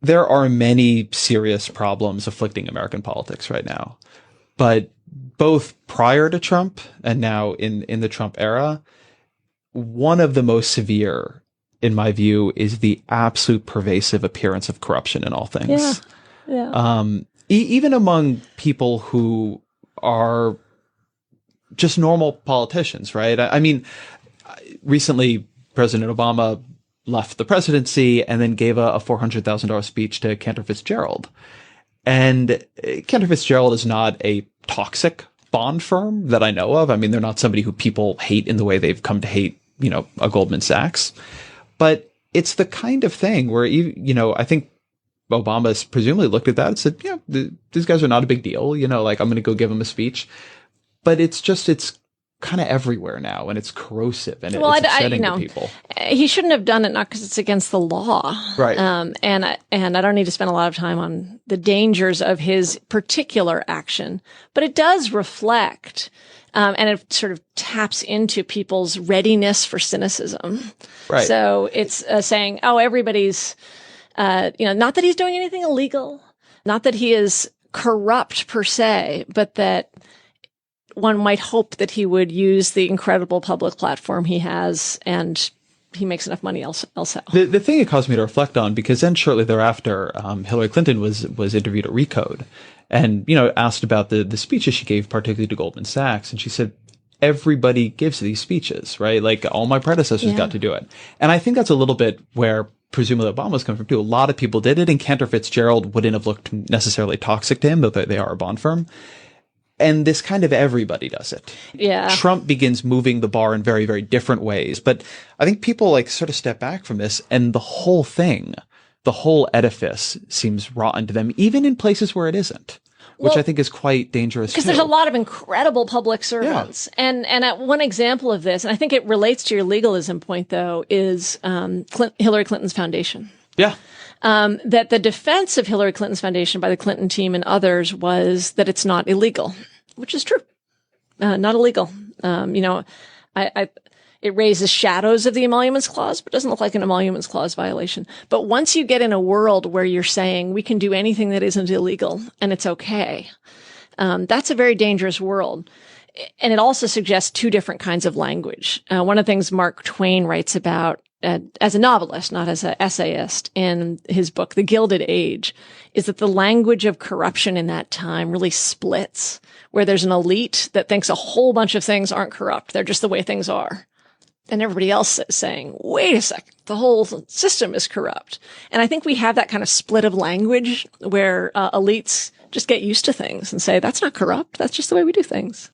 there are many serious problems afflicting American politics right now, but both prior to Trump and now in the Trump era, one of the most severe, in my view, is the absolute pervasive appearance of corruption in all things. Even among people who are just normal politicians, right? I mean, recently President Obama left the presidency and then gave a $400,000 speech to Cantor Fitzgerald. And Cantor Fitzgerald is not a toxic bond firm that I know of. I mean, they're not somebody who people hate in the way they've come to hate, a Goldman Sachs. But it's the kind of thing where, I think Obama's presumably looked at that and said, these guys are not a big deal. I'm going to go give them a speech. But it's kind of everywhere now, and it's corrosive, and it's upsetting to people. He shouldn't have done it, not because it's against the law. Right. And I don't need to spend a lot of time on the dangers of his particular action, but it does reflect, and it sort of taps into people's readiness for cynicism. Right. So it's saying, everybody's, not that he's doing anything illegal, not that he is corrupt per se, but that one might hope that he would use the incredible public platform he has, and he makes enough money also. The thing it caused me to reflect on, because then shortly thereafter, Hillary Clinton was interviewed at Recode and, asked about the speeches she gave, particularly to Goldman Sachs. And she said, everybody gives these speeches, right? Like all my predecessors got to do it. And I think that's a little bit where presumably Obama was coming from too. A lot of people did it, and Cantor Fitzgerald wouldn't have looked necessarily toxic to him, though they are a bond firm. And this kind of everybody does it. Yeah. Trump begins moving the bar in very, very different ways. But I think people sort of step back from this, and the whole thing, the whole edifice seems rotten to them, even in places where it isn't, which I think is quite dangerous too. Because there's a lot of incredible public servants. Yeah. And one example of this, and I think it relates to your legalism point though, is Hillary Clinton's foundation. Yeah. That the defense of Hillary Clinton's foundation by the Clinton team and others was that it's not illegal, which is true. Not illegal. It raises shadows of the Emoluments Clause, but doesn't look like an Emoluments Clause violation. But once you get in a world where you're saying we can do anything that isn't illegal and it's okay, that's a very dangerous world. And it also suggests two different kinds of language. One of the things Mark Twain writes about as a novelist, not as an essayist, in his book, The Gilded Age, is that the language of corruption in that time really splits, where there's an elite that thinks a whole bunch of things aren't corrupt. They're just the way things are. And everybody else is saying, wait a second, the whole system is corrupt. And I think we have that kind of split of language where elites just get used to things and say, that's not corrupt. That's just the way we do things.